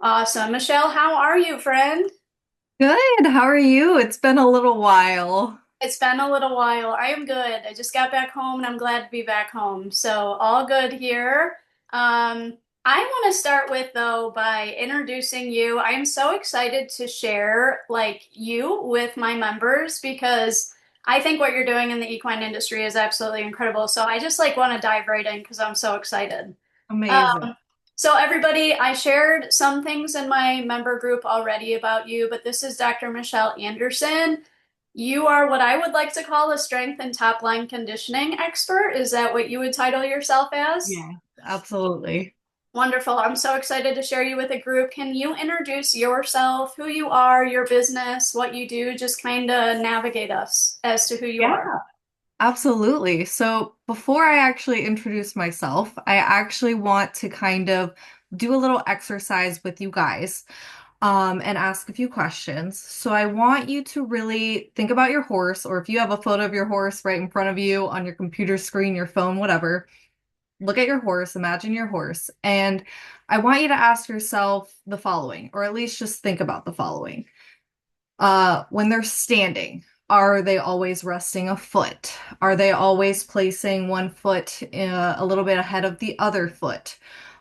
Awesome. Michelle, how are you, friend? Good. How are you? It's been a little while. It's been a little while. I am good. I just got back home and I'm glad to be back home. So, all good here. I want to start with, though, by introducing you. I am so excited to share, you with my members because I think what you're doing in the equine industry is absolutely incredible. So, I just want to dive right in because I'm so excited. Amazing. Um, so everybody, I shared some things in my member group already about you, but this is Dr. Michelle Anderson. You are what I would like to call a strength and top line conditioning expert. Is that what you would title yourself as? Yeah, absolutely. Wonderful. I'm so excited to share you with a group. Can you introduce yourself, who you are, your business, what you do? Just kind of navigate us as to who you Yeah, are. absolutely. So before I actually introduce myself, I actually want to kind of do a little exercise with you guys, and ask a few questions. So I want you to really think about your horse, or if you have a photo of your horse right in front of you on your computer screen, your phone, whatever, look at your horse, imagine your horse, and I want you to ask yourself the following, or at least just think about the following. When they're standing, are they always resting a foot? Are they always placing one foot a little bit ahead of the other foot?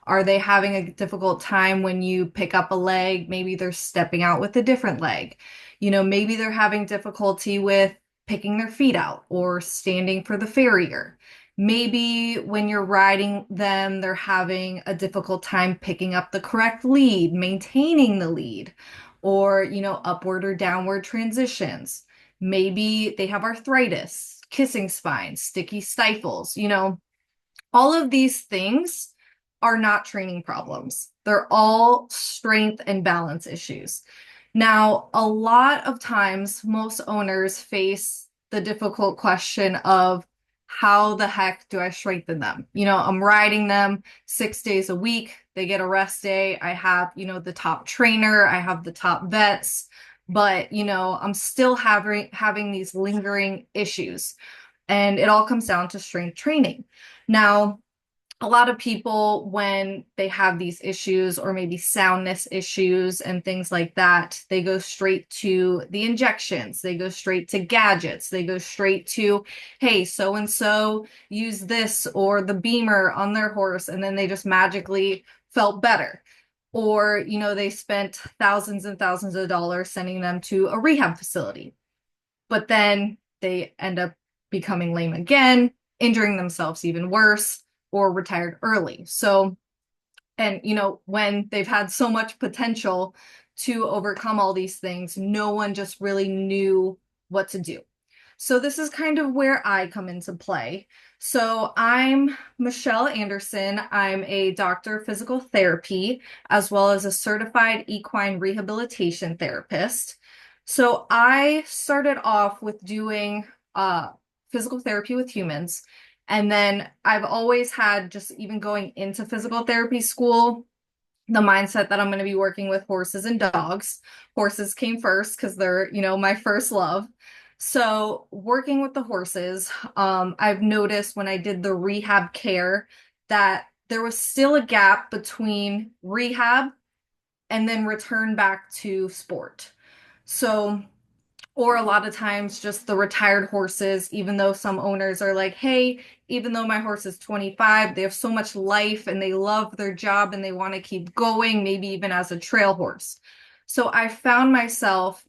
Are they having a difficult time when you pick up a leg? Maybe they're stepping out with a different leg. Maybe they're having difficulty with picking their feet out or standing for the farrier. Maybe when you're riding them, they're having a difficult time picking up the correct lead, maintaining the lead, or, upward or downward transitions. Maybe they have arthritis, kissing spines, sticky stifles. All of these things are not training problems. They're all strength and balance issues. Now, a lot of times, most owners face the difficult question of how the heck do I strengthen them? I'm riding them 6 days a week. They get a rest day. I have, the top trainer, I have the top vets, but, I'm still having these lingering issues. And it all comes down to strength training. Now, a lot of people, when they have these issues or maybe soundness issues and things like that, they go straight to the injections, they go straight to gadgets, they go straight to, hey, so and so use this or the beamer on their horse, and then they just magically felt better. Or, they spent thousands and thousands of dollars sending them to a rehab facility, but then they end up becoming lame again, injuring themselves even worse, or retired early. So, and when they've had so much potential to overcome all these things, no one just really knew what to do. So this is kind of where I come into play. So I'm Michelle Anderson. I'm a doctor of physical therapy as well as a certified equine rehabilitation therapist. So I started off with doing physical therapy with humans. And then I've always had, just even going into physical therapy school, the mindset that I'm going to be working with horses and dogs. Horses came first because they're, my first love. So working with the horses, I've noticed when I did the rehab care that there was still a gap between rehab and then return back to sport. So, or a lot of times just the retired horses, even though some owners are like, hey, even though my horse is 25, they have so much life and they love their job and they want to keep going, maybe even as a trail horse. So I found myself,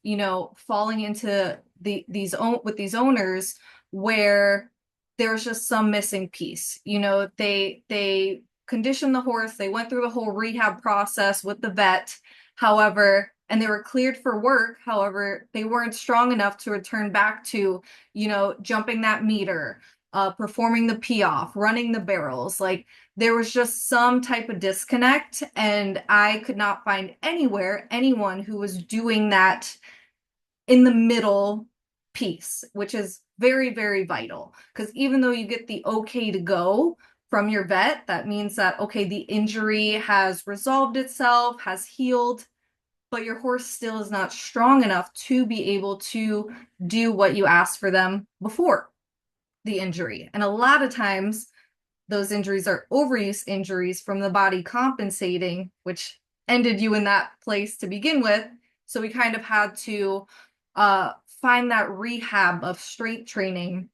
falling into with these owners where there's just some missing piece. They conditioned the horse, they went through the whole rehab process with the vet. However, and they were cleared for work. However, they weren't strong enough to return back to, jumping that meter, performing the pee off, running the barrels. Like there was just some type of disconnect, and I could not find anywhere anyone who was doing that in the middle piece, which is very, very vital. Because even though you get the okay to go from your vet, that means that, okay, the injury has resolved itself, has healed, but your horse still is not strong enough to be able to do what you asked for them before the injury. And a lot of times, those injuries are overuse injuries from the body compensating, which ended you in that place to begin with. So we kind of had to find that rehab of strength training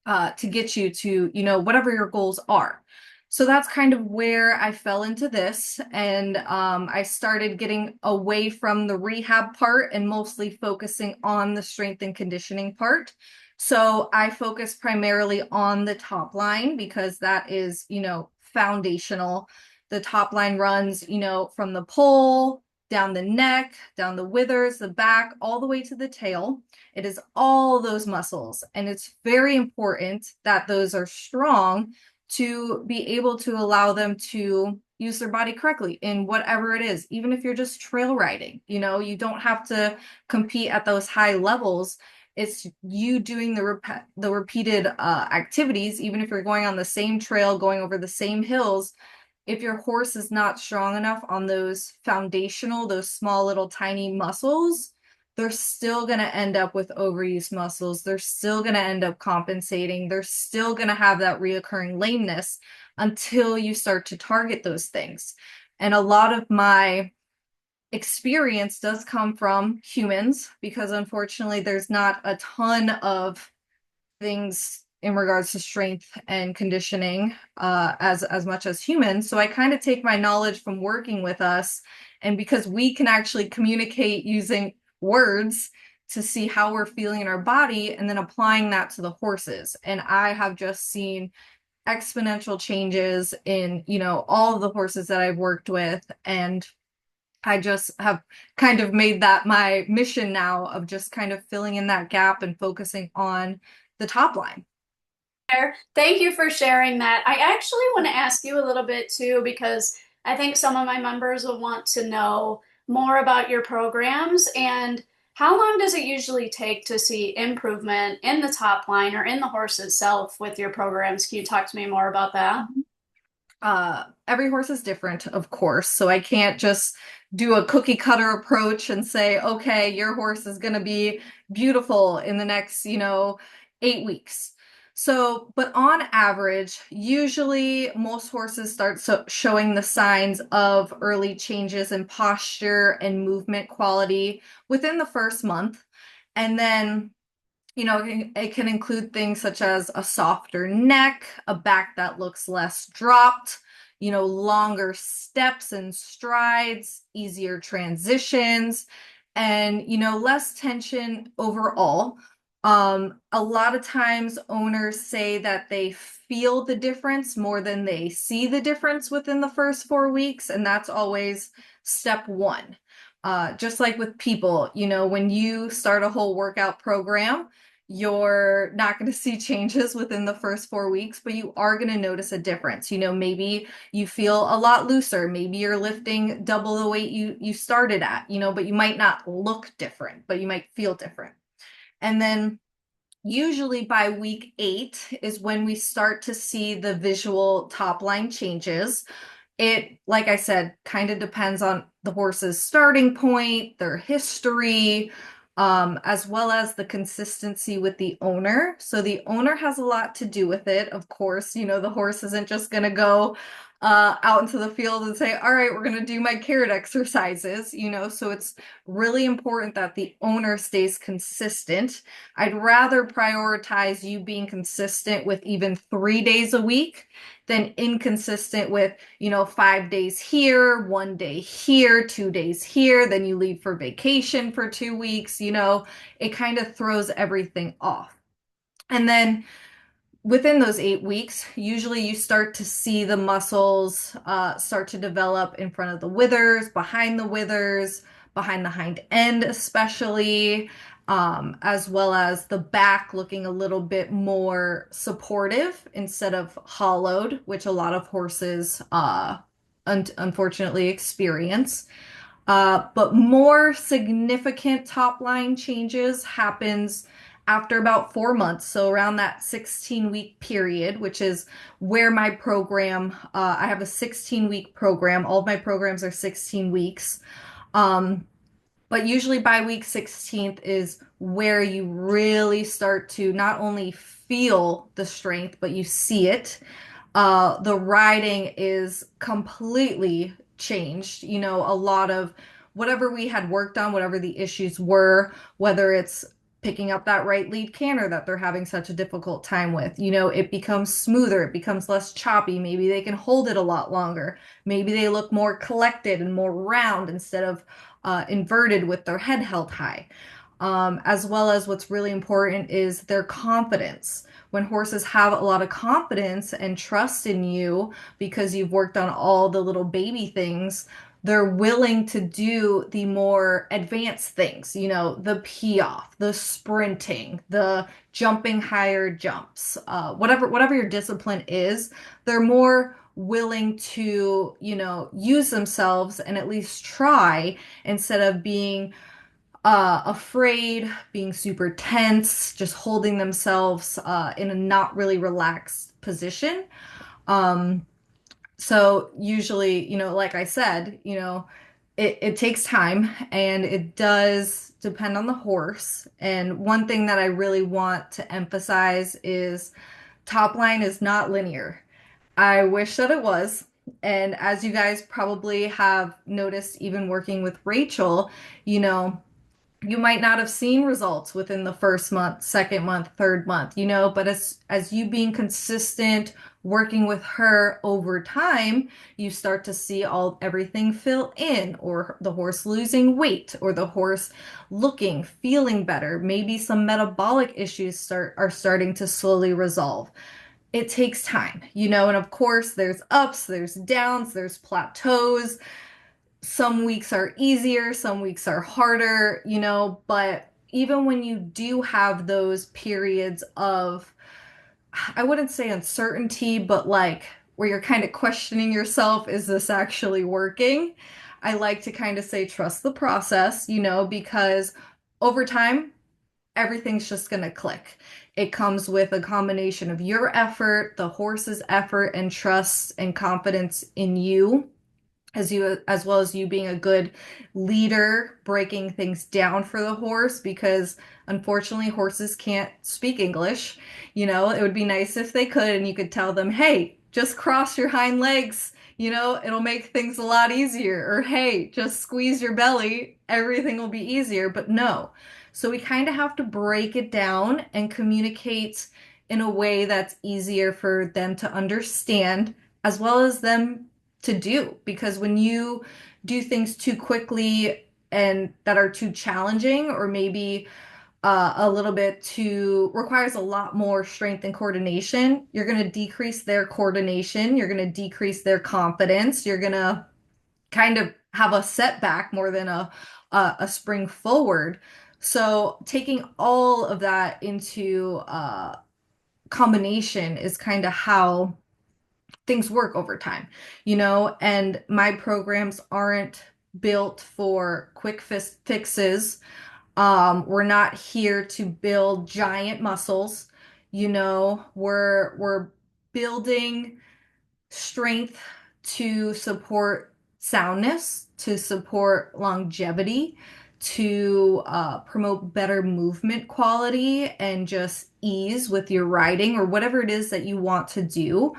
to get you to, whatever your goals are. So that's kind of where I fell into this. And I started getting away from the rehab part and mostly focusing on the strength and conditioning part. So I focus primarily on the top line because that is, foundational. The top line runs, from the pole down the neck, down the withers, the back, all the way to the tail. It is all those muscles, and it's very important that those are strong to be able to allow them to use their body correctly in whatever it is. Even if you're just trail riding, you don't have to compete at those high levels. It's you doing the repeated activities, even if you're going on the same trail, going over the same hills. If your horse is not strong enough on those foundational, those small little tiny muscles, they're still going to end up with overuse muscles. They're still going to end up compensating. They're still going to have that reoccurring lameness until you start to target those things. And a lot of my experience does come from humans because unfortunately there's not a ton of things in regards to strength and conditioning as much as humans. So I kind of take my knowledge from working with us, and because we can actually communicate using words to see how we're feeling in our body and then applying that to the horses. And I have just seen exponential changes in, all of the horses that I've worked with. And I just have kind of made that my mission now of just kind of filling in that gap and focusing on the top line. Thank you for sharing that. I actually want to ask you a little bit too, because I think some of my members will want to know more about your programs and how long does it usually take to see improvement in the top line or in the horse itself with your programs? Can you talk to me more about that? Every horse is different, of course, so I can't just do a cookie cutter approach and say, okay, your horse is going to be beautiful in the next, 8 weeks. So, but on average, usually most horses start showing the signs of early changes in posture and movement quality within the first month. And then it can include things such as a softer neck, a back that looks less dropped, longer steps and strides, easier transitions, and, less tension overall. A lot of times owners say that they feel the difference more than they see the difference within the first 4 weeks, and that's always step one. Just like with people, when you start a whole workout program, you're not going to see changes within the first 4 weeks, but you are going to notice a difference. Maybe you feel a lot looser. Maybe you're lifting double the weight you started at, but you might not look different, but you might feel different. And then usually by week 8 is when we start to see the visual top line changes. It, like I said, kind of depends on the horse's starting point, their history, as well as the consistency with the owner. So the owner has a lot to do with it. Of course, the horse isn't just going to go out into the field and say, all right, we're going to do my carrot exercises, so it's really important that the owner stays consistent. I'd rather prioritize you being consistent with even 3 days a week than inconsistent with, 5 days here, 1 day here, 2 days here, then you leave for vacation for 2 weeks, it kind of throws everything off. And then within those 8 weeks, usually you start to see the muscles start to develop in front of the withers, behind the hind end, especially, as well as the back looking a little bit more supportive instead of hollowed, which a lot of horses unfortunately experience. But more significant top line changes happens after about 4 months. So around that 16-week period, which is where my program, I have a 16-week program. All of my programs are 16 weeks. Um, but usually by week 16th is where you really start to not only feel the strength, but you see it. The riding is completely changed. A lot of whatever we had worked on, whatever the issues were, whether it's picking up that right lead canter that they're having such a difficult time with, it becomes smoother, it becomes less choppy. Maybe they can hold it a lot longer. Maybe they look more collected and more round instead of inverted with their head held high. As well as what's really important is their confidence. When horses have a lot of confidence and trust in you because you've worked on all the little baby things, they're willing to do the more advanced things, the pee off, the sprinting, the jumping higher jumps, whatever your discipline is, they're more willing to, use themselves and at least try instead of being afraid, being super tense, just holding themselves in a not really relaxed position. Um, so usually, like I said, it takes time and it does depend on the horse. And one thing that I really want to emphasize is top line is not linear. I wish that it was. And as you guys probably have noticed, even working with Rachael, you know, you might not have seen results within the first month, second month, third month, but as you being consistent working with her over time, you start to see everything fill in, or the horse losing weight, or the horse looking, feeling better. Maybe some metabolic issues are starting to slowly resolve. It takes time, and of course there's ups, there's downs, there's plateaus. Some weeks are easier, some weeks are harder, but even when you do have those periods of, I wouldn't say uncertainty, but like where you're kind of questioning yourself, is this actually working? I like to kind of say trust the process, because over time, everything's just going to click. It comes with a combination of your effort, the horse's effort, and trust and confidence in you, as well as you being a good leader, breaking things down for the horse, because unfortunately horses can't speak English. It would be nice if they could and you could tell them, hey, just cross your hind legs, it'll make things a lot easier. Or hey, just squeeze your belly, everything will be easier. But no. So we kind of have to break it down and communicate in a way that's easier for them to understand, as well as them to do. Because when you do things too quickly and that are too challenging, or maybe a little bit too requires a lot more strength and coordination, you're going to decrease their coordination, you're going to decrease their confidence, you're going to kind of have a setback more than a spring forward. So taking all of that into combination is kind of how things work over time, and my programs aren't built for quick fixes. We're not here to build giant muscles. We're building strength to support soundness, to support longevity, to promote better movement quality and just ease with your riding or whatever it is that you want to do.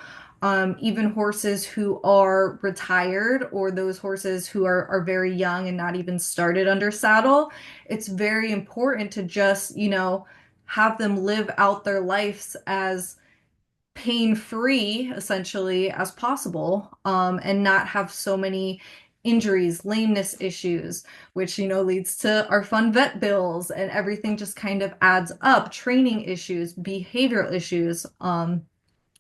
Even horses who are retired, or those horses who are very young and not even started under saddle, it's very important to just, have them live out their lives as pain-free essentially as possible, and not have so many injuries, lameness issues, which leads to our fun vet bills, and everything just kind of adds up. Training issues, behavioral issues.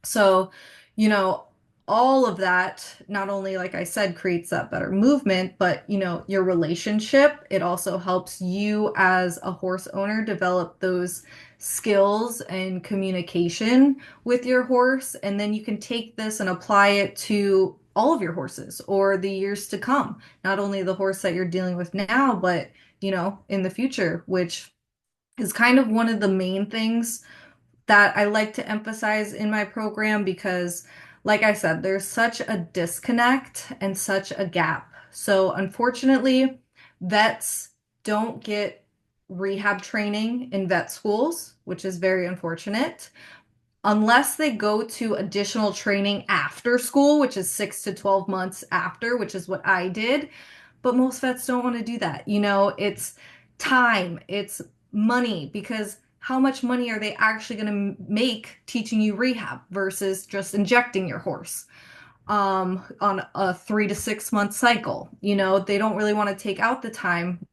So, you know, all of that not only, like I said, creates that better movement, but your relationship, it also helps you as a horse owner develop those skills and communication with your horse. And then you can take this and apply it to all of your horses or the years to come. Not only the horse that you're dealing with now, but in the future, which is kind of one of the main things that I like to emphasize in my program, because, like I said, there's such a disconnect and such a gap. So, unfortunately, vets don't get rehab training in vet schools, which is very unfortunate. unless they go to additional training after school, which is 6 to 12 months after, which is what I did. But most vets don't want to do that. It's time, it's money, because how much money are they actually going to make teaching you rehab versus just injecting your horse on a 3 to 6 month cycle? They don't really want to take out the time.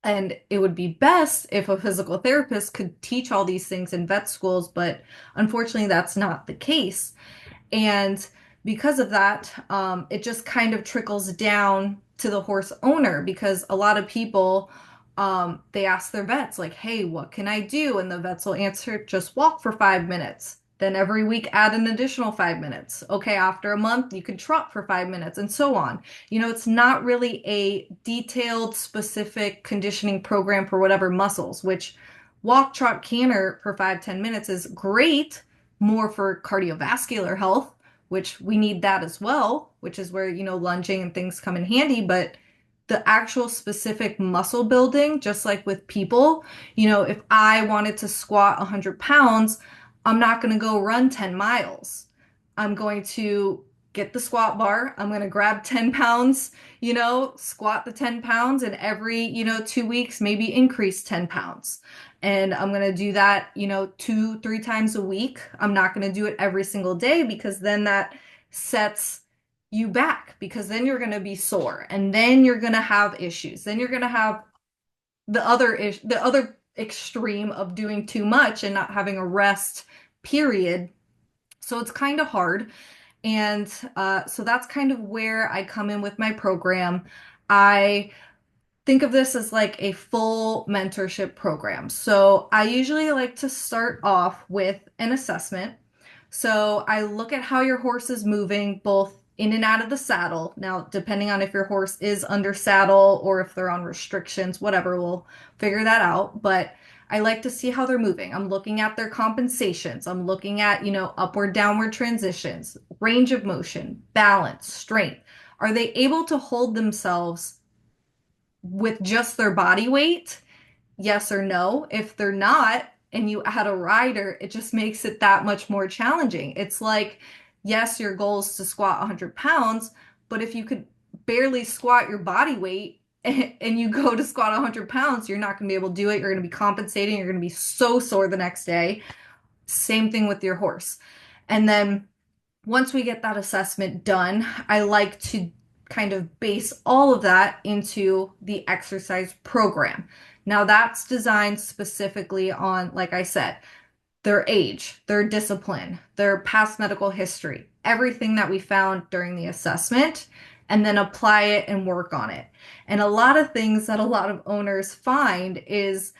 And it would be best if a physical therapist could teach all these things in vet schools, but unfortunately, that's not the case. And because of that, it just kind of trickles down to the horse owner because a lot of people, they ask their vets, like, hey, what can I do? And the vets will answer, just walk for 5 minutes. Then every week, add an additional 5 minutes. Okay, after a month, you can trot for 5 minutes and so on. It's not really a detailed, specific conditioning program for whatever muscles, which walk, trot, canter for 5, 10 minutes is great, more for cardiovascular health, which we need that as well, which is where, lunging and things come in handy. But the actual specific muscle building, just like with people, if I wanted to squat 100 pounds, I'm not going to go run 10 miles. I'm going to get the squat bar. I'm going to grab 10 pounds, squat the 10 pounds, and every, 2 weeks, maybe increase 10 pounds. And I'm going to do that, 2, 3 times a week. I'm not going to do it every single day because then that sets you back because then you're going to be sore and then you're going to have issues. Then you're going to have the other extreme of doing too much and not having a rest period. So it's kind of hard. And so that's kind of where I come in with my program. I think of this as like a full mentorship program. So I usually like to start off with an assessment. So I look at how your horse is moving both in and out of the saddle. Now, depending on if your horse is under saddle or if they're on restrictions, whatever, we'll figure that out. But I like to see how they're moving. I'm looking at their compensations. I'm looking at, upward, downward transitions, range of motion, balance, strength. Are they able to hold themselves with just their body weight? Yes or no. If they're not, and you add a rider, it just makes it that much more challenging. It's like, yes, your goal is to squat 100 pounds, but if you could barely squat your body weight and you go to squat 100 pounds, you're not going to be able to do it. You're going to be compensating. You're going to be so sore the next day. Same thing with your horse. And then once we get that assessment done, I like to kind of base all of that into the exercise program. Now, that's designed specifically on, like I said, their age, their discipline, their past medical history, everything that we found during the assessment, and then apply it and work on it. And a lot of things that a lot of owners find is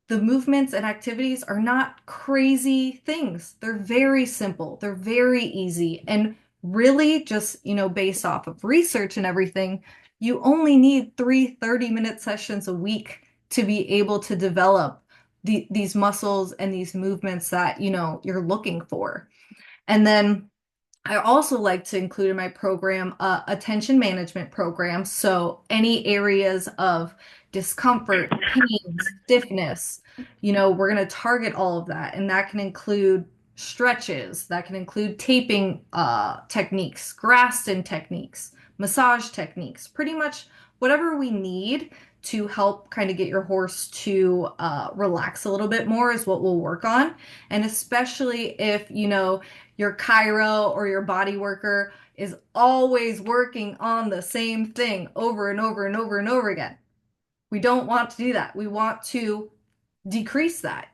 the movements and activities are not crazy things. They're very simple, they're very easy, and really just, based off of research and everything, you only need 3 30-minute sessions a week to be able to develop these muscles and these movements that, you're looking for. And then I also like to include in my program attention management program. So any areas of discomfort, pain, stiffness, we're going to target all of that. And that can include stretches, that can include taping techniques, Graston techniques, massage techniques, pretty much whatever we need to help kind of get your horse to relax a little bit more is what we'll work on. And especially if, your chiro or your body worker is always working on the same thing over and over and over and over again. We don't want to do that. We want to decrease that,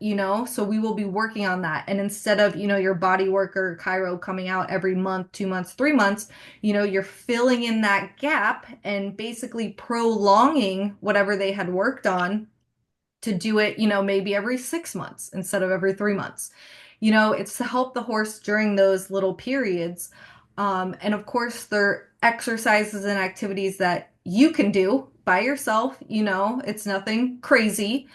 so we will be working on that. And instead of, your body worker chiro coming out every month, 2 months, 3 months, you're filling in that gap and basically prolonging whatever they had worked on to do it, maybe every 6 months instead of every 3 months. It's to help the horse during those little periods. And of course, there are exercises and activities that you can do by yourself. It's nothing crazy.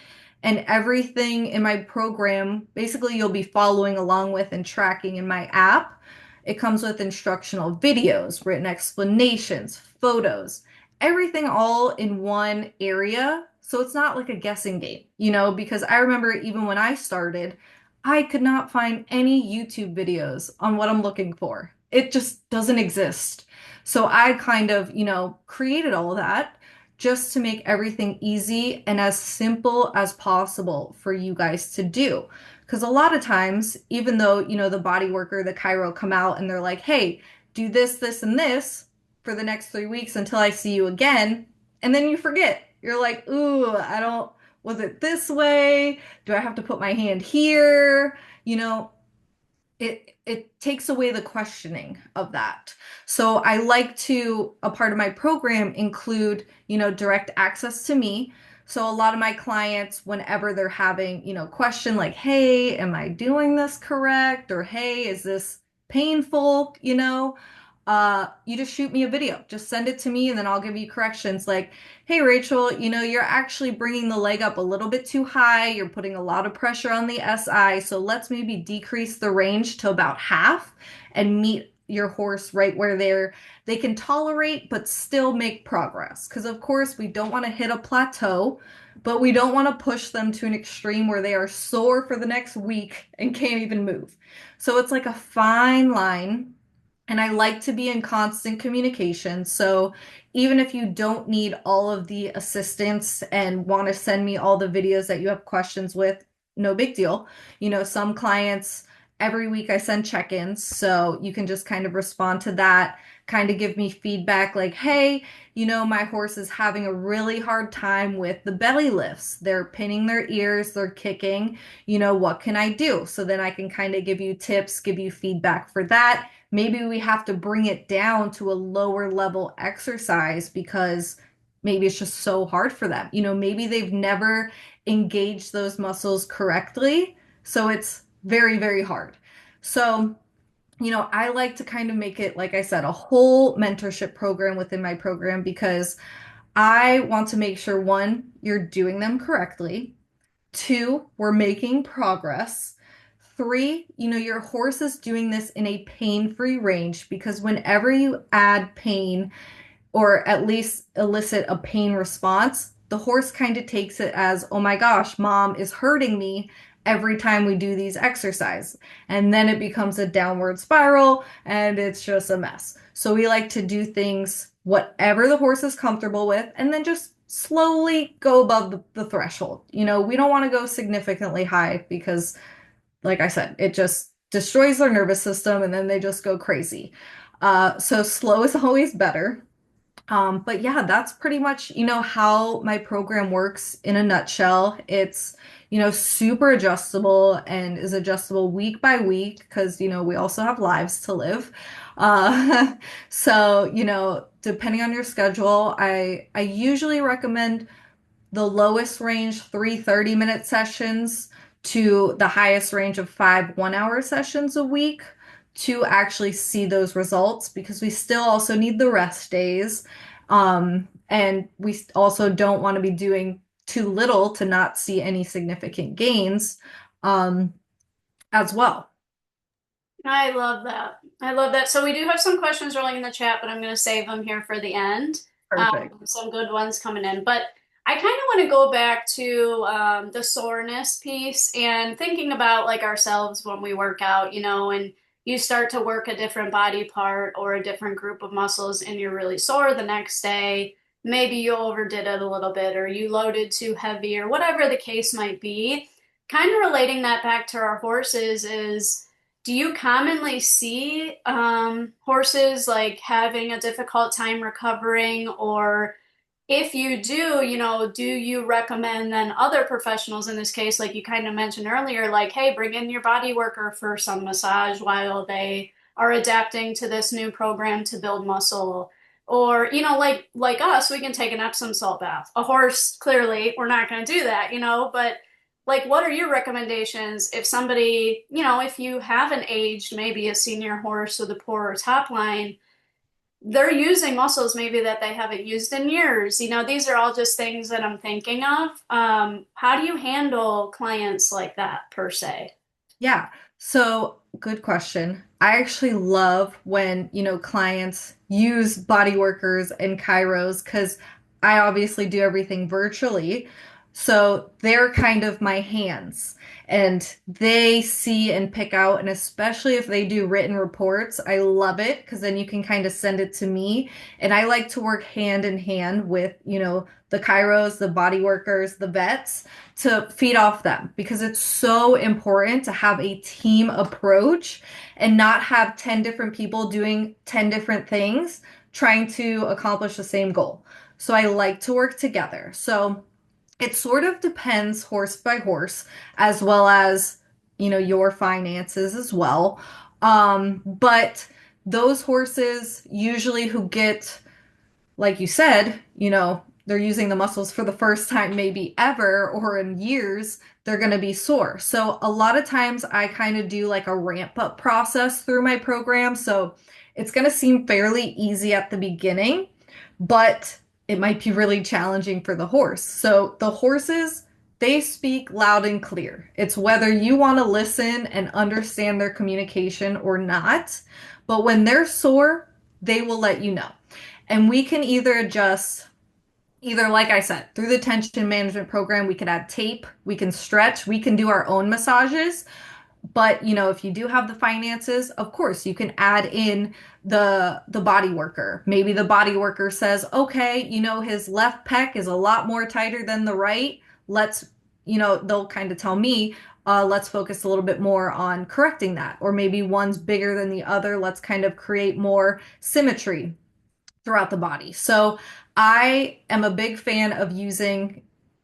And everything in my program, basically, you'll be following along with and tracking in my app. It comes with instructional videos, written explanations, photos, everything all in one area. So it's not like a guessing game, because I remember even when I started, I could not find any YouTube videos on what I'm looking for. It just doesn't exist. So I kind of, created all that just to make everything easy and as simple as possible for you guys to do. Because a lot of times, even though, the body worker, the chiro come out and they're like, hey, do this, this, and this for the next 3 weeks until I see you again. And then you forget. You're like, ooh, was it this way? Do I have to put my hand here? You know, it takes away the questioning of that. So I like to, a part of my program include, direct access to me. So a lot of my clients, whenever they're having, question like, hey, am I doing this correct? Or hey, is this painful? You just shoot me a video. Just send it to me and then I'll give you corrections like, hey, Rachel, you're actually bringing the leg up a little bit too high. You're putting a lot of pressure on the SI. So let's maybe decrease the range to about half and meet your horse right where they can tolerate but still make progress. Because of course we don't want to hit a plateau, but we don't want to push them to an extreme where they are sore for the next week and can't even move. So it's like a fine line and I like to be in constant communication. So even if you don't need all of the assistance and want to send me all the videos that you have questions with, no big deal. Some clients, every week I send check-ins. So you can just kind of respond to that, kind of give me feedback like, hey, my horse is having a really hard time with the belly lifts. They're pinning their ears, they're kicking. What can I do? So then I can kind of give you tips, give you feedback for that. Maybe we have to bring it down to a lower level exercise because maybe it's just so hard for them. Maybe they've never engaged those muscles correctly. So it's very, very hard. So, I like to kind of make it, like I said, a whole mentorship program within my program because I want to make sure one, you're doing them correctly. Two, we're making progress. Three, your horse is doing this in a pain-free range because whenever you add pain or at least elicit a pain response, the horse kind of takes it as, oh my gosh, mom is hurting me every time we do these exercises. And then it becomes a downward spiral and it's just a mess. So we like to do things whatever the horse is comfortable with and then just slowly go above the threshold. We don't want to go significantly high because, like I said, it just destroys their nervous system and then they just go crazy. So slow is always better. But yeah, that's pretty much, how my program works in a nutshell. It's, super adjustable and is adjustable week by week because, we also have lives to live. So, depending on your schedule, I usually recommend the lowest range, 3 30-minute sessions to the highest range of 5 1 hour sessions a week to actually see those results because we still also need the rest days. And we also don't want to be doing too little to not see any significant gains um, as well. I love that. I love that. So we do have some questions rolling in the chat, but I'm going to save them here for the end. Perfect. Some good ones coming in. But I kind of want to go back to the soreness piece and thinking about like ourselves when we work out, and you start to work a different body part or a different group of muscles and you're really sore the next day. Maybe you overdid it a little bit or you loaded too heavy or whatever the case might be. Kind of relating that back to our horses is do you commonly see horses like having a difficult time recovering? Or if you do, do you recommend then other professionals in this case, like you kind of mentioned earlier, like, hey, bring in your body worker for some massage while they are adapting to this new program to build muscle? Or, like us, we can take an Epsom salt bath. A horse, clearly, we're not going to do that, but like what are your recommendations if somebody, if you haven't aged maybe a senior horse with a poorer top line, they're using muscles maybe that they haven't used in years. These are all just things that I'm thinking of. How do you handle clients like that per se? Yeah. So, good question. I actually love when, clients use body workers and chiros because I obviously do everything virtually. So they're kind of my hands and they see and pick out, and especially if they do written reports, I love it because then you can kind of send it to me. And I like to work hand in hand with, the chiros, the body workers, the vets to feed off them because it's so important to have a team approach and not have 10 different people doing 10 different things trying to accomplish the same goal. So I like to work together. So it sort of depends horse by horse, as well as, your finances as well. But those horses usually who get, like you said, they're using the muscles for the first time, maybe ever, or in years, they're going to be sore. So a lot of times I kind of do like a ramp up process through my program. So it's going to seem fairly easy at the beginning, but it might be really challenging for the horse. So the horses, they speak loud and clear. It's whether you want to listen and understand their communication or not. But when they're sore, they will let you know. And we can either adjust, either like I said, through the tension management program, we could add tape, we can stretch, we can do our own massages. But, if you do have the finances, of course, you can add in the body worker. Maybe the body worker says, "Okay, his left pec is a lot more tighter than the right. Let's, they'll kind of tell me, let's focus a little bit more on correcting that. Or maybe one's bigger than the other. Let's kind of create more symmetry throughout the body." So I am a big fan of using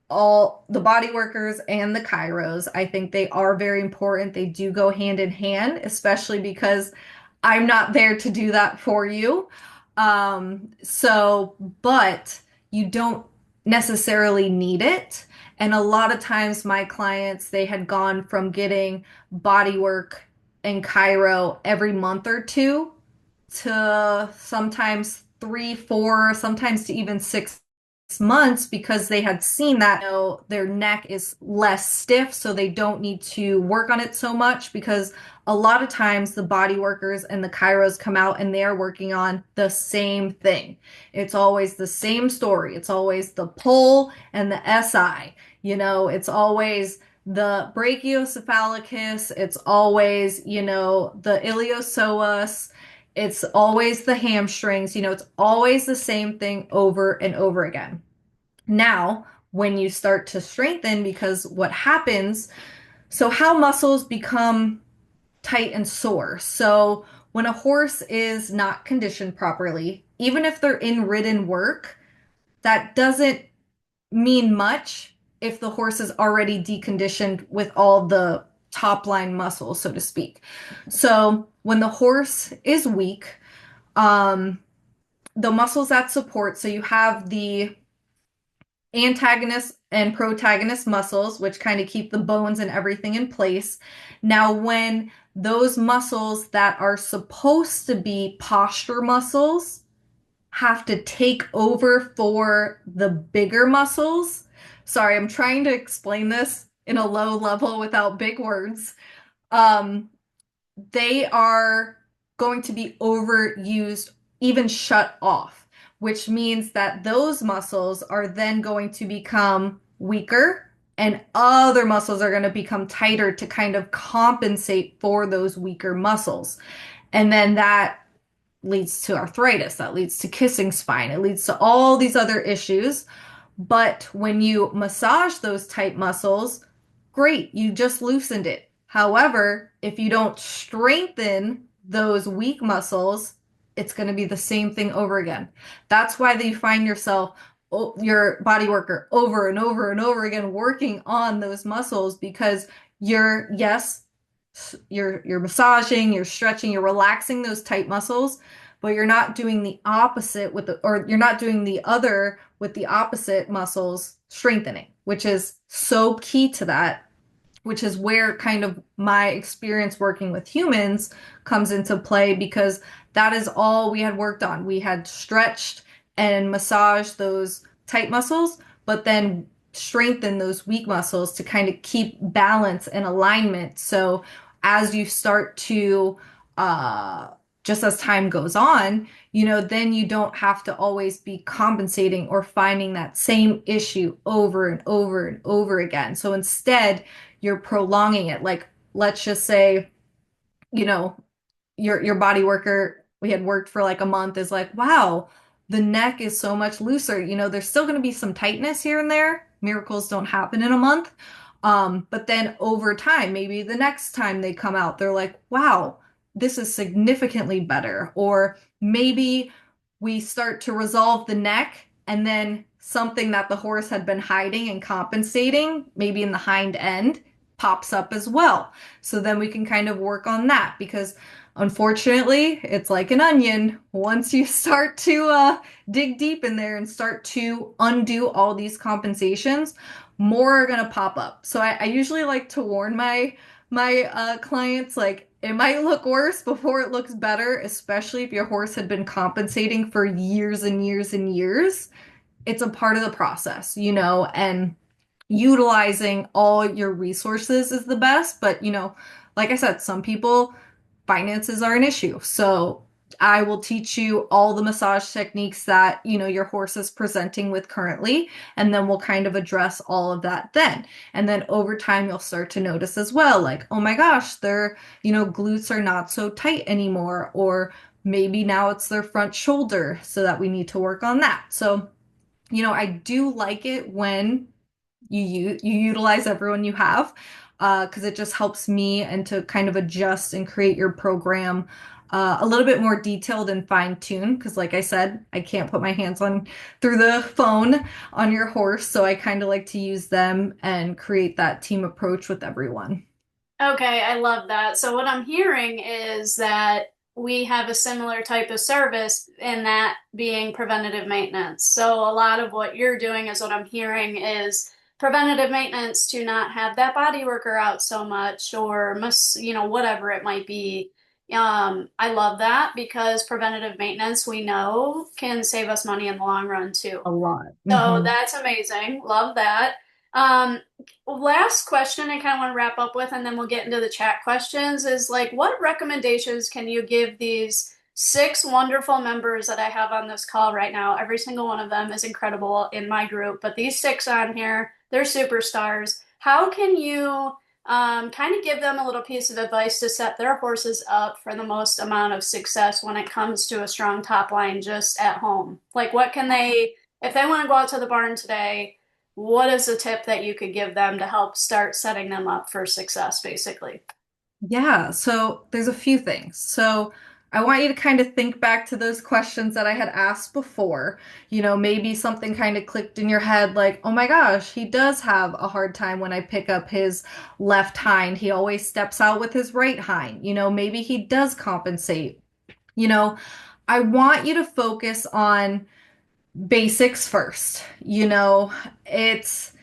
all the body workers and the chiros. I think they are very important. They do go hand in hand, especially because I'm not there to do that for you. But you don't necessarily need it. And a lot of times my clients, they had gone from getting body work and chiro every month or two to sometimes 3, 4, sometimes to even 6 months because they had seen that, their neck is less stiff, so they don't need to work on it so much because a lot of times the body workers and the chiros come out and they're working on the same thing. It's always the same story. It's always the pull and the SI. It's always the brachiocephalicus. It's always, the iliopsoas. It's always the hamstrings, it's always the same thing over and over again. Now, when you start to strengthen, because what happens, so how muscles become tight and sore. So when a horse is not conditioned properly, even if they're in ridden work, that doesn't mean much if the horse is already deconditioned with all the top line muscles, so to speak. So when the horse is weak, um, the muscles that support, so you have the antagonist and protagonist muscles, which kind of keep the bones and everything in place. Now, when those muscles that are supposed to be posture muscles have to take over for the bigger muscles. Sorry, I'm trying to explain this in a low level without big words. Um, they are going to be overused, even shut off, which means that those muscles are then going to become weaker and other muscles are going to become tighter to kind of compensate for those weaker muscles. And then that leads to arthritis, that leads to kissing spine, it leads to all these other issues. But when you massage those tight muscles, great, you just loosened it. However, if you don't strengthen those weak muscles, it's going to be the same thing over again. That's why you find yourself, your body worker, over and over and over again working on those muscles because yes, you're massaging, you're stretching, you're relaxing those tight muscles, but you're not doing the opposite or you're not doing the other with the opposite muscles strengthening, which is so key to that, which is where kind of my experience working with humans comes into play because that is all we had worked on. We had stretched and massaged those tight muscles, but then strengthen those weak muscles to kind of keep balance and alignment. So as you start to uh, just as time goes on, then you don't have to always be compensating or finding that same issue over and over and over again. So instead, you're prolonging it. Like, let's just say, you know, your body worker we had worked for like a month is like, wow, the neck is so much looser. There's still going to be some tightness here and there. Miracles don't happen in a month. But then over time, maybe the next time they come out, they're like, wow, this is significantly better. Or maybe we start to resolve the neck and then something that the horse had been hiding and compensating, maybe in the hind end, pops up as well. So then we can kind of work on that because unfortunately, it's like an onion. Once you start to dig deep in there and start to undo all these compensations, more are gonna pop up. So I usually like to warn my clients like it might look worse before it looks better, especially if your horse had been compensating for years and years and years. It's a part of the process, and utilizing all your resources is the best. But, like I said, some people, finances are an issue. So I will teach you all the massage techniques that, your horse is presenting with currently, and then we'll kind of address all of that then. And then over time, you'll start to notice as well, like, oh my gosh, their, glutes are not so tight anymore, or maybe now it's their front shoulder, so that we need to work on that. So, I do like it when you utilize everyone you have because it just helps me and to kind of adjust and create your program a little bit more detailed and fine-tuned because like I said, I can't put my hands on through the phone on your horse, so I kind of like to use them and create that team approach with everyone. Okay, I love that. So what I'm hearing is that we have a similar type of service in that being preventative maintenance. So a lot of what you're doing is what I'm hearing is preventative maintenance to not have that body worker out so much or whatever it might be. I love that because preventative maintenance we know can save us money in the long run too. A lot. So Hmm. that's amazing. Love that. Um, Last question I kind of want to wrap up with, and then we'll get into the chat questions, is like, what recommendations can you give these six wonderful members that I have on this call right now? Every single one of them is incredible in my group, but these six on here, they're superstars. How can you kind of give them a little piece of advice to set their horses up for the most amount of success when it comes to a strong top line just at home? Like, what can they if they want to go out to the barn today, what is a tip that you could give them to help start setting them up for success, basically? Yeah, so there's a few things. So I want you to kind of think back to those questions that I had asked before. Maybe something kind of clicked in your head like, oh my gosh, he does have a hard time when I pick up his left hind. He always steps out with his right hind. Maybe he does compensate. You know, I want you to focus on basics first. It's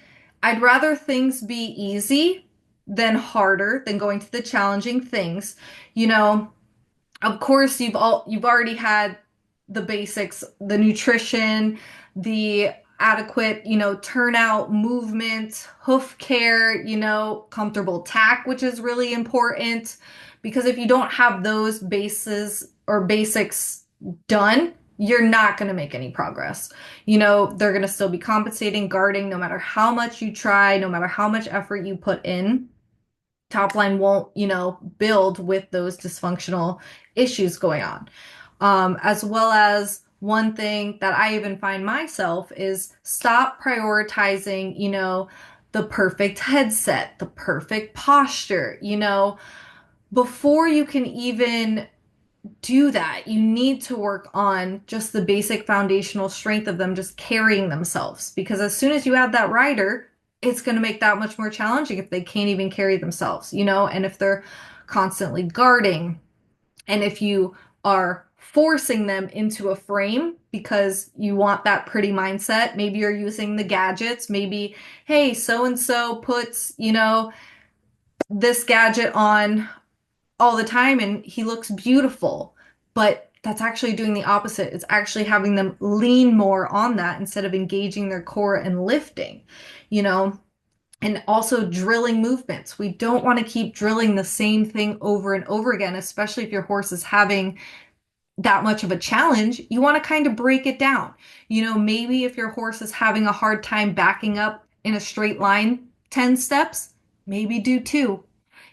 I'd rather things be easy than harder than going to the challenging things. You know, of course you've already had the basics, the nutrition, the adequate, turnout, movement, hoof care, comfortable tack, which is really important because if you don't have those bases or basics done, you're not going to make any progress. They're going to still be compensating, guarding, no matter how much you try, no matter how much effort you put in top line won't, build with those dysfunctional issues going on. As well as one thing that I even find myself is stop prioritizing, the perfect headset, the perfect posture, before you can even do that, you need to work on just the basic foundational strength of them just carrying themselves. Because as soon as you add that rider, it's going to make that much more challenging if they can't even carry themselves, and if they're constantly guarding, and if you are forcing them into a frame because you want that pretty mindset, maybe you're using the gadgets, maybe, hey, so and so puts, this gadget on all the time and he looks beautiful. But that's actually doing the opposite. It's actually having them lean more on that instead of engaging their core and lifting, you know? And also drilling movements. We don't want to keep drilling the same thing over and over again, especially if your horse is having that much of a challenge, you want to kind of break it down. Maybe if your horse is having a hard time backing up in a straight line 10 steps, maybe do two.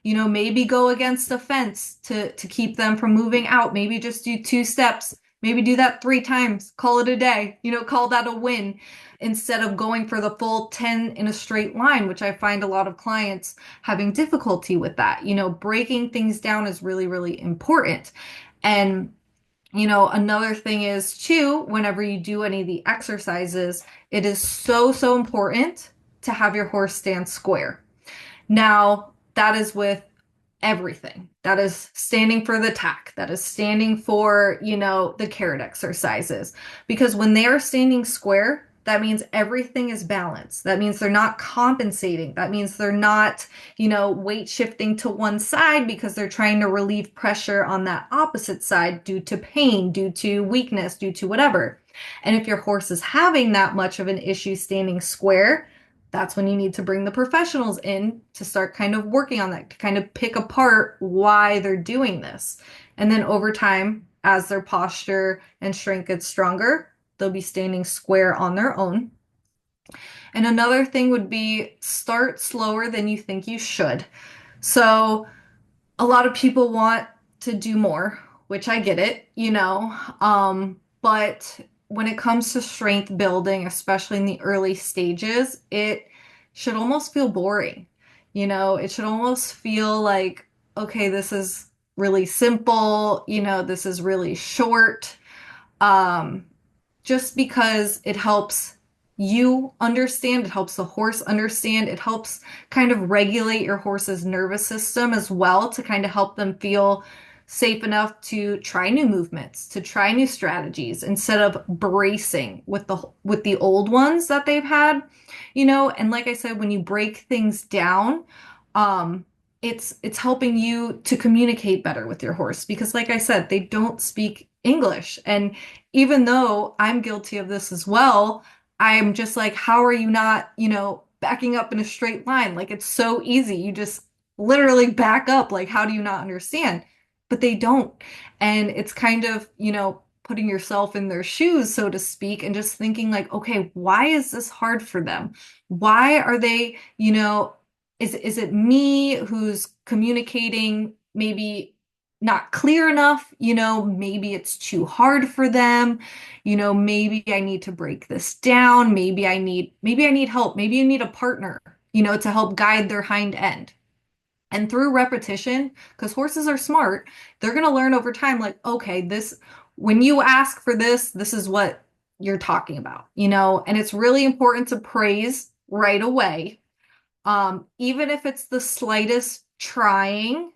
Maybe go against the fence to keep them from moving out. Maybe just do 2 steps. Maybe do that 3 times. Call it a day. Call that a win instead of going for the full 10 in a straight line, which I find a lot of clients having difficulty with that. Breaking things down is really, really important. And another thing is too, whenever you do any of the exercises, it is so, so important to have your horse stand square. Now, that is with everything. That is standing for the tack. That is standing for, the carrot exercises. Because when they are standing square, that means everything is balanced. That means they're not compensating. That means they're not, weight shifting to one side because they're trying to relieve pressure on that opposite side due to pain, due to weakness, due to whatever. And if your horse is having that much of an issue standing square, that's when you need to bring the professionals in to start kind of working on that, to kind of pick apart why they're doing this. And then over time, as their posture and strength gets stronger, they'll be standing square on their own. And another thing would be start slower than you think you should. So a lot of people want to do more, which I get it, but when it comes to strength building, especially in the early stages, it should almost feel boring. It should almost feel like, okay, this is really simple, this is really short. Um, just because it helps you understand, it helps the horse understand, it helps kind of regulate your horse's nervous system as well to kind of help them feel safe enough to try new movements, to try new strategies instead of bracing with the old ones that they've had, and like I said, when you break things down, um it's helping you to communicate better with your horse because like I said, they don't speak English. And even though I'm guilty of this as well, I'm just like, how are you not, backing up in a straight line? Like it's so easy. You just literally back up. Like, how do you not understand? But they don't. And it's kind of, putting yourself in their shoes, so to speak, and just thinking like, okay, why is this hard for them? Why are they, is it me who's communicating maybe not clear enough? Maybe it's too hard for them. Maybe I need to break this down. Maybe I need help. Maybe you need a partner, to help guide their hind end. And through repetition, because horses are smart, they're going to learn over time, like, okay, when you ask for this, this is what you're talking about, and it's really important to praise right away. Even if it's the slightest trying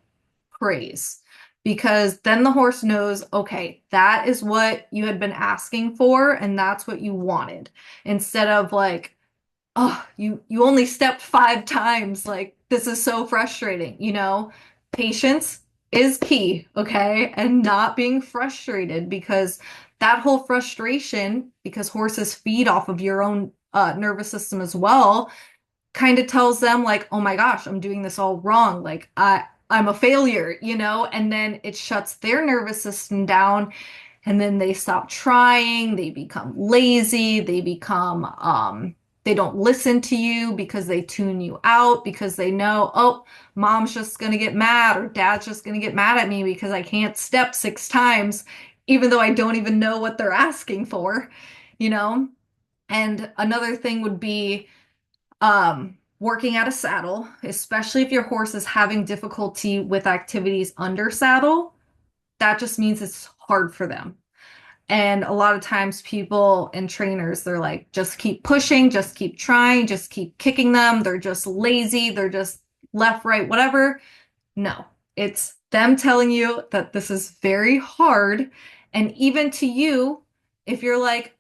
praise, because then the horse knows, okay, that is what you had been asking for, and that's what you wanted, instead of like, oh, you only stepped 5 times. Like, this is so frustrating, Patience is key, okay? And not being frustrated because that whole frustration, because horses feed off of your own nervous system as well, kind of tells them like, oh my gosh, I'm doing this all wrong. Like I'm a failure, and then it shuts their nervous system down and then they stop trying, they become lazy, they don't listen to you because they tune you out because they know, oh, mom's just gonna get mad or dad's just gonna get mad at me because I can't step 6 times, even though I don't even know what they're asking for, you know? And another thing would be working at a saddle, especially if your horse is having difficulty with activities under saddle, that just means it's hard for them. And a lot of times, people and trainers, they're like, just keep pushing, just keep trying, just keep kicking them. They're just lazy, they're just left, right, whatever. No, it's them telling you that this is very hard. And even to you, if you're like,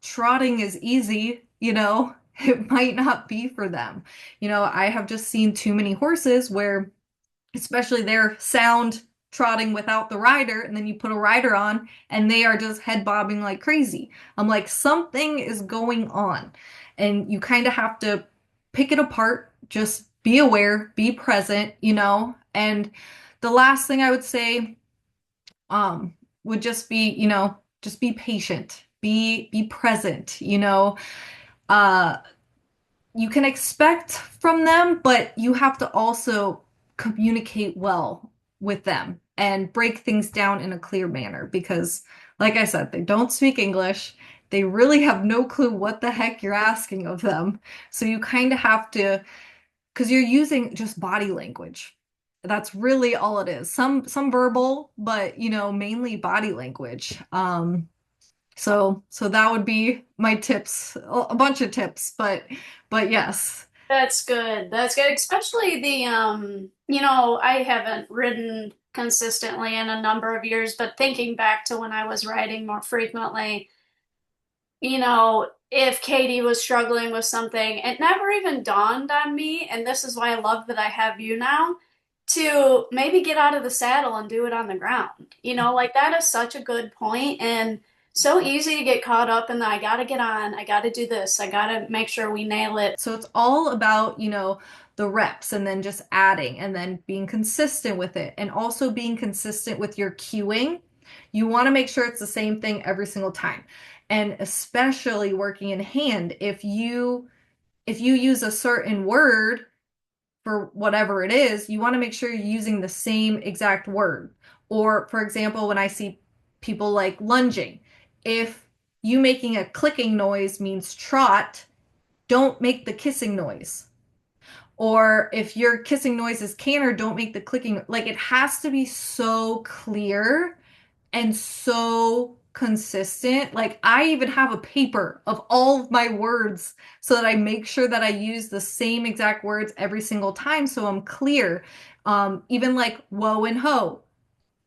trotting is easy, it might not be for them. I have just seen too many horses where, especially they're sound trotting without the rider, and then you put a rider on and they are just head bobbing like crazy. I'm like, something is going on. And you kind of have to pick it apart, just be aware, be present, and the last thing I would say, would just be, just be patient, be present, uh you can expect from them, but you have to also communicate well with them and break things down in a clear manner because, like I said, they don't speak English. They really have no clue what the heck you're asking of them. So you kind of have to, because you're using just body language. That's really all it is. Some verbal, but mainly body language. So that would be my tips, a bunch of tips, but yes. That's good. That's good. Especially the I haven't ridden consistently in a number of years, but thinking back to when I was riding more frequently, if Katie was struggling with something, it never even dawned on me, and this is why I love that I have you now, to maybe get out of the saddle and do it on the ground. Like that is such a good point and so easy to get caught up in the I gotta get on, I gotta do this, I gotta make sure we nail it. So it's all about, the reps and then just adding and then being consistent with it and also being consistent with your cueing. You want to make sure it's the same thing every single time. And especially working in hand, if you use a certain word for whatever it is, you want to make sure you're using the same exact word. Or, for example, when I see people like lunging, if you making a clicking noise means trot, don't make the kissing noise. Or if your kissing noise is canter, don't make the clicking. Like it has to be so clear and so consistent. Like I even have a paper of all of my words so that I make sure that I use the same exact words every single time so I'm clear. Even like whoa and ho.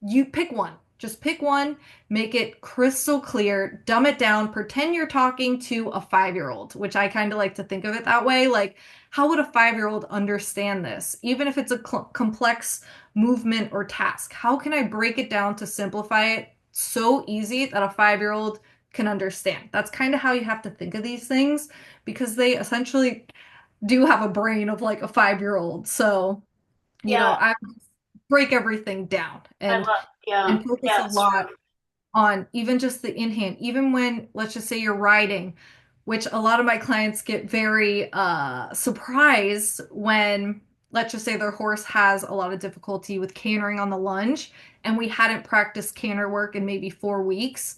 You pick one. Just pick one, make it crystal clear, dumb it down, pretend you're talking to a 5-year-old, which I kind of like to think of it that way. Like, how would a 5-year-old understand this? Even if it's a complex movement or task, how can I break it down to simplify it so easy that a 5-year-old can understand? That's kind of how you have to think of these things because they essentially do have a brain of like a 5-year-old. So, Yeah, I break everything down I and love, yeah, focus yeah, a it's lot true. on even just the in hand, even when, let's just say you're riding, which a lot of my clients get very surprised when, let's just say their horse has a lot of difficulty with cantering on the lunge, and we hadn't practiced canter work in maybe 4 weeks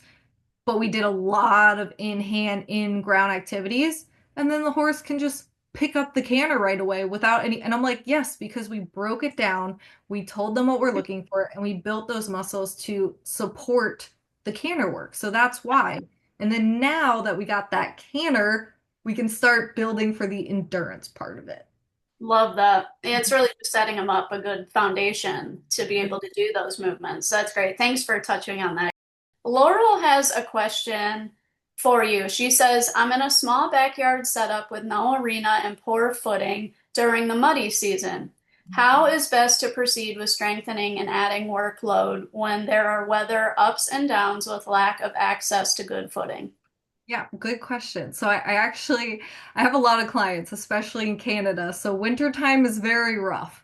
but we did a lot of in hand, in ground activities. And then the horse can just pick up the canter right away without any. And I'm like, yes, because we broke it down, we told them what we're looking for, and we built those muscles to support the canter work. So that's why. And then now that we got that canter, we can start building for the endurance part of it. Love that. Yeah, it's really just setting them up a good foundation to be able to do those movements. That's great. Thanks for touching on that. Laurel has a question for you. She says, I'm in a small backyard setup with no arena and poor footing during the muddy season. How is best to proceed with strengthening and adding workload when there are weather ups and downs with lack of access to good footing? Yeah, good question. So I have a lot of clients, especially in Canada. So wintertime is very rough.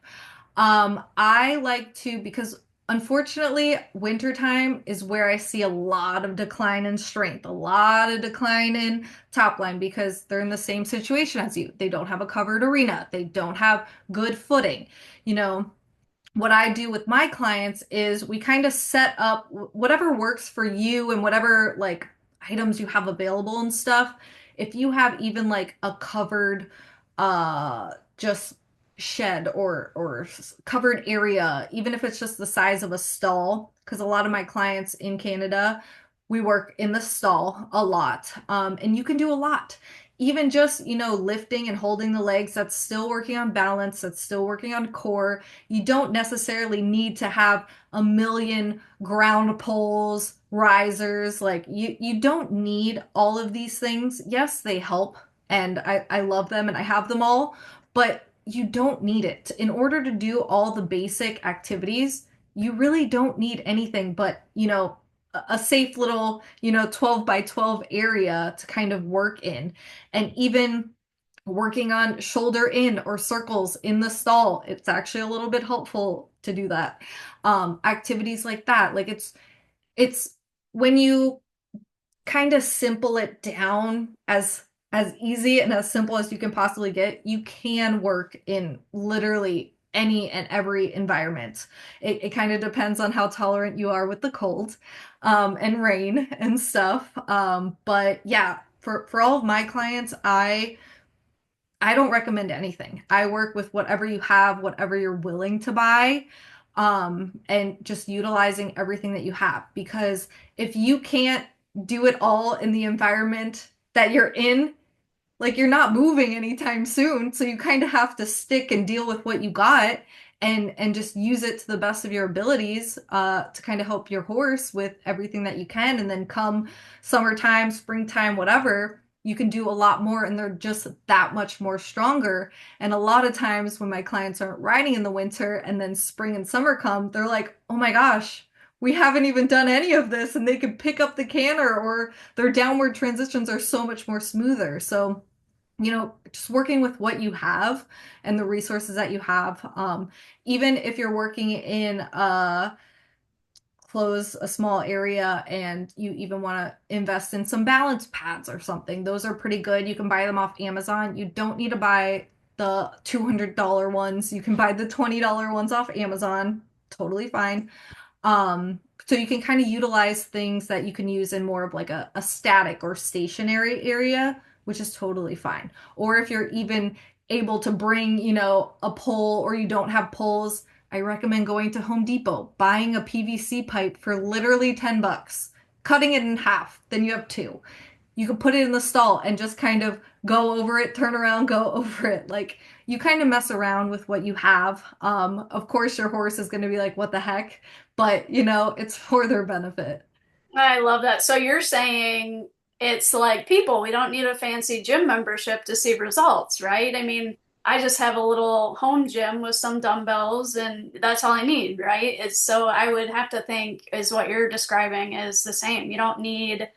I like to because unfortunately wintertime is where I see a lot of decline in strength, a lot of decline in top line because they're in the same situation as you. They don't have a covered arena. They don't have good footing. You know, what I do with my clients is we kind of set up whatever works for you and whatever like items you have available and stuff. If you have even like a covered just shed or covered area, even if it's just the size of a stall, because a lot of my clients in Canada, we work in the stall a lot. And you can do a lot even just, lifting and holding the legs, that's still working on balance, that's still working on core. You don't necessarily need to have a million ground poles, risers. Like you don't need all of these things. Yes, they help and I love them and I have them all, but you don't need it. In order to do all the basic activities, you really don't need anything but, a safe little, 12 by 12 area to kind of work in. And even working on shoulder in or circles in the stall. It's actually a little bit helpful to do that. Activities like that. Like It's when you kind of simple it down as easy and as simple as you can possibly get, you can work in literally any and every environment. It kind of depends on how tolerant you are with the cold, and rain and stuff. But yeah, for all of my clients, I don't recommend anything. I work with whatever you have, whatever you're willing to buy, and just utilizing everything that you have. Because if you can't do it all in the environment that you're in, like you're not moving anytime soon, so you kind of have to stick and deal with what you got and just use it to the best of your abilities to kind of help your horse with everything that you can. And then come summertime, springtime, whatever, you can do a lot more and they're just that much more stronger. And a lot of times when my clients aren't riding in the winter and then spring and summer come, they're like, oh my gosh, we haven't even done any of this, and they can pick up the canter or their downward transitions are so much more smoother. So just working with what you have and the resources that you have. Even if you're working in close a small area and you even want to invest in some balance pads or something, those are pretty good. You can buy them off Amazon. You don't need to buy the $200 ones. You can buy the $20 ones off Amazon. Totally fine. So you can kind of utilize things that you can use in more of like a static or stationary area, which is totally fine. Or if you're even able to bring, a pole or you don't have poles, I recommend going to Home Depot, buying a PVC pipe for literally $10, cutting it in half, then you have two. You can put it in the stall and just kind of go over it, turn around, go over it. Like you kind of mess around with what you have. Of course, your horse is going to be like, what the heck? But, it's for their benefit. I love that. So you're saying it's like people, we don't need a fancy gym membership to see results, right? I mean, I just have a little home gym with some dumbbells and that's all I need, right? It's so I would have to think is what you're describing is the same. You don't need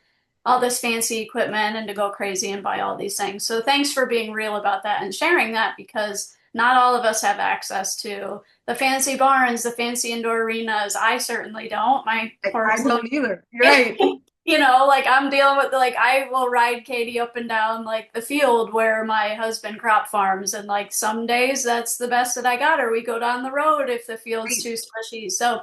all this fancy equipment and to go crazy and buy all these things. So thanks for being real about that and sharing that because not all of us have access to the fancy barns, the fancy indoor arenas. I certainly don't. My I horse don't either. You're right. like I'm dealing with like I will ride Katie up and down like the field where my husband crop farms and like some days that's the best that I got or we go down the road if the field's Right. too slushy. So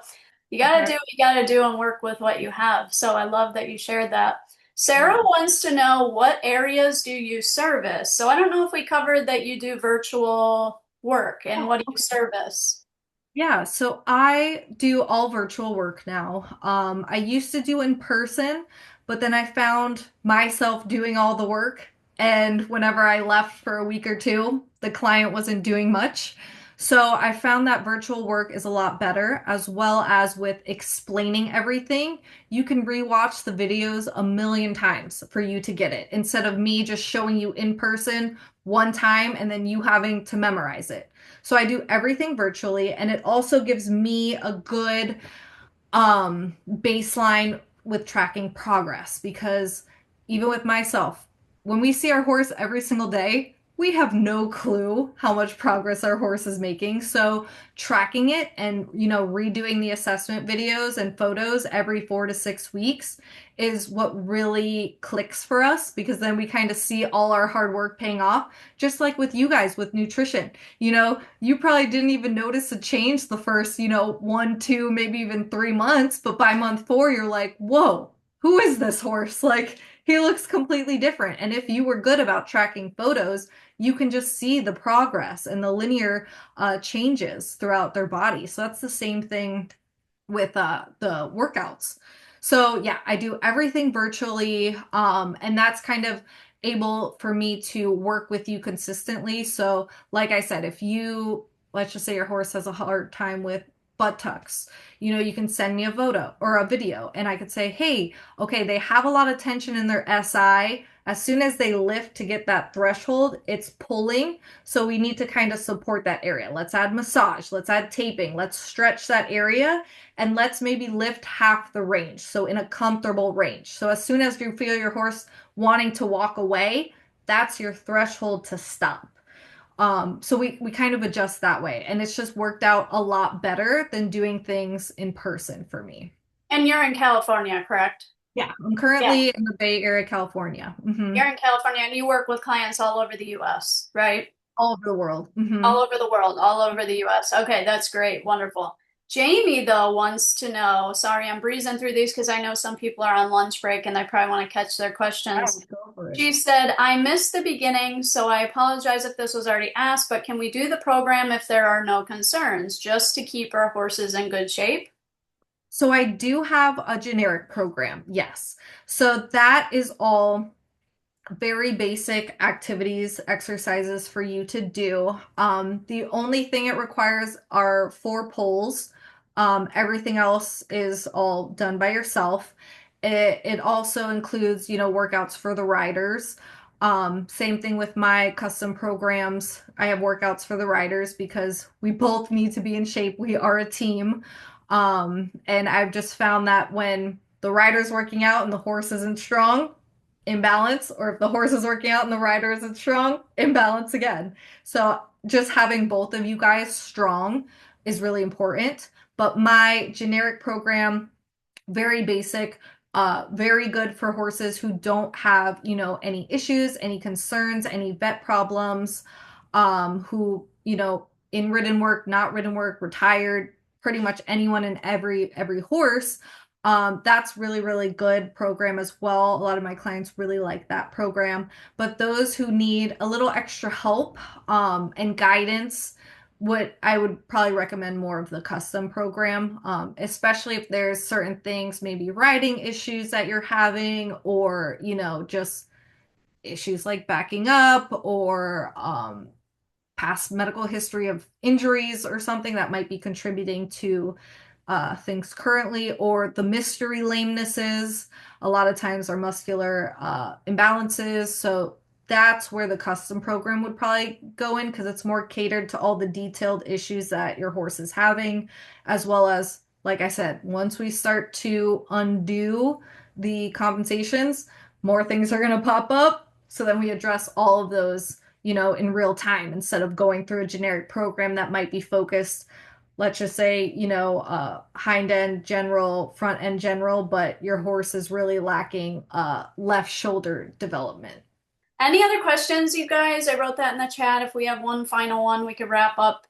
you gotta do Exactly. what you gotta do and work with what you have. So I love that you shared that. Sarah Yeah. wants to know what areas do you service? So I don't know if we covered that you do virtual work and Oh, what do you okay. service? Yeah, so I do all virtual work now. I used to do in person, but then I found myself doing all the work. And whenever I left for a week or two, the client wasn't doing much. So I found that virtual work is a lot better, as well as with explaining everything. You can rewatch the videos a million times for you to get it, instead of me just showing you in person one time and then you having to memorize it. So I do everything virtually, and it also gives me a good baseline with tracking progress, because even with myself, when we see our horse every single day, we have no clue how much progress our horse is making. So tracking it and, redoing the assessment videos and photos every 4 to 6 weeks is what really clicks for us, because then we kind of see all our hard work paying off, just like with you guys with nutrition. You probably didn't even notice a change the first, 1, 2, maybe even 3 months, but by month 4, you're like, whoa, who is this horse? Like, he looks completely different. And if you were good about tracking photos, you can just see the progress and the linear changes throughout their body. So that's the same thing with the workouts. So yeah, I do everything virtually, and that's kind of able for me to work with you consistently. So like I said, if you, let's just say your horse has a hard time with buttocks, you can send me a photo or a video and I could say, hey, okay, they have a lot of tension in their SI. As soon as they lift to get that threshold, it's pulling. So we need to kind of support that area. Let's add massage, let's add taping, let's stretch that area, and let's maybe lift half the range. So in a comfortable range. So as soon as you feel your horse wanting to walk away, that's your threshold to stop. So we kind of adjust that way. And it's just worked out a lot better than doing things in person for me. And you're in California, correct? Yeah, I'm Yeah. currently in the Bay Area, California. You're in California and you work with clients all over the US, right? All over the world. All over the world, all over the US. Okay, that's great. Wonderful. Jamie, though, wants to know. Sorry, I'm breezing through these because I know some people are on lunch break and they probably want to catch their Yeah, questions. go for it. She said, I missed the beginning, so I apologize if this was already asked, but can we do the program if there are no concerns, just to keep our horses in good shape? So I do have a generic program, yes. So that is all very basic activities, exercises for you to do. The only thing it requires are 4 poles. Everything else is all done by yourself. It also includes, workouts for the riders. Same thing with my custom programs. I have workouts for the riders because we both need to be in shape. We are a team. And I've just found that when the rider's working out and the horse isn't strong, imbalance, or if the horse is working out and the rider isn't strong, imbalance again. So just having both of you guys strong is really important. But my generic program, very basic, very good for horses who don't have, any issues, any concerns, any vet problems, who, in ridden work, not ridden work, retired, pretty much anyone and every horse. That's really good program as well. A lot of my clients really like that program. But those who need a little extra help, and guidance, what I would probably recommend more of the custom program, especially if there's certain things, maybe riding issues that you're having, or, just issues like backing up, or past medical history of injuries or something that might be contributing to things currently, or the mystery lamenesses. A lot of times are muscular imbalances. So that's where the custom program would probably go in because it's more catered to all the detailed issues that your horse is having, as well as, like I said, once we start to undo the compensations, more things are going to pop up. So then we address all of those, in real time instead of going through a generic program that might be focused, let's just say, hind end general, front end general, but your horse is really lacking left shoulder development. Any other questions, you guys? I wrote that in the chat. If we have one final one, we could wrap up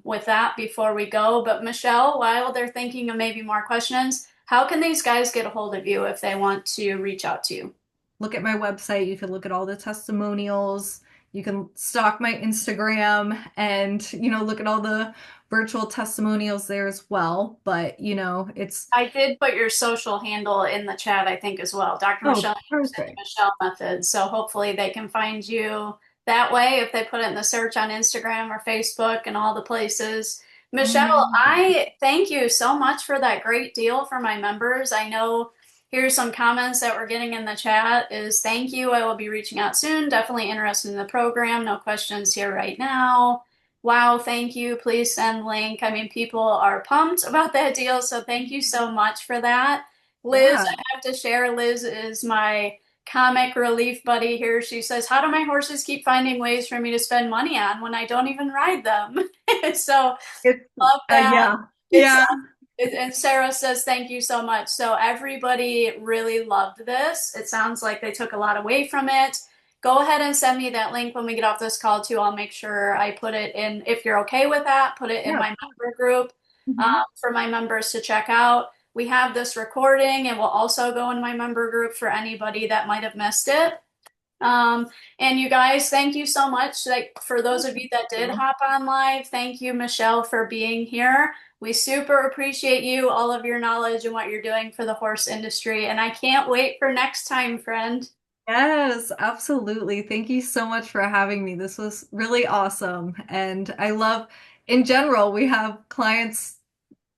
with that before we go. But Michelle, while they're thinking of maybe more questions, how can these guys get a hold of you if they want to reach out to you? Look at my website. You can look at all the testimonials. You can stalk my Instagram and, look at all the virtual testimonials there as well. But, it's, I did put your social handle in the chat, I think, as well. Dr. oh, Michelle Anderson, the perfect. Michelle Method. So hopefully they can find you that way if they put it in the search on Instagram or Facebook and all the places. Michelle, Amazing. I thank you so much for that great deal for my members. I know here's some comments that we're getting in the chat is thank you. I will be reaching out soon. Definitely interested in the program. No questions here right now. Wow, thank you. Please send link. I mean, people are pumped about that deal, so thank you so much for that. Liz, Yeah. I have to share, Liz is my comic relief buddy here. She says, how do my horses keep finding ways for me to spend money on when I don't even ride them? So It's, love that. yeah. It's Yeah. and Sarah says thank you so much. So everybody really loved this. It sounds like they took a lot away from it. Go ahead and send me that link when we get off this call too. I'll make sure I put it in, if you're okay with that, put it in Yeah. my member group Mhm. for my members to check out. We have this recording and we'll also go in my member group for anybody that might have missed it. Um, and you guys, thank you so much. Like for those Oh, of you thank that did you. hop on live, thank you, Michelle, for being here. We super appreciate you, all of your knowledge and what you're doing for the horse industry. And I can't wait for next time, friend. Yes, absolutely. Thank you so much for having me. This was really awesome. And I love, in general, we have clients,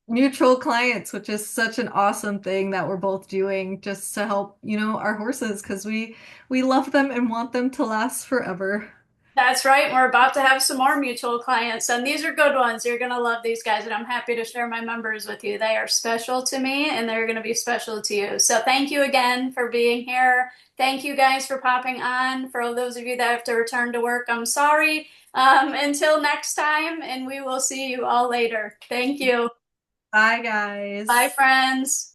mutual clients, which is such an awesome thing that we're both doing just to help, our horses because we love them and want them to last forever. That's right. We're about to have some more mutual clients, and these are good ones. You're going to love these guys, and I'm happy to share my members with you. They are special to me, and they're going to be special to you. So, thank you again for being here. Thank you guys for popping on. For those of you that have to return to work, I'm sorry. Until next time, and we will see you all later. Thank you. Bye, Bye, guys. friends.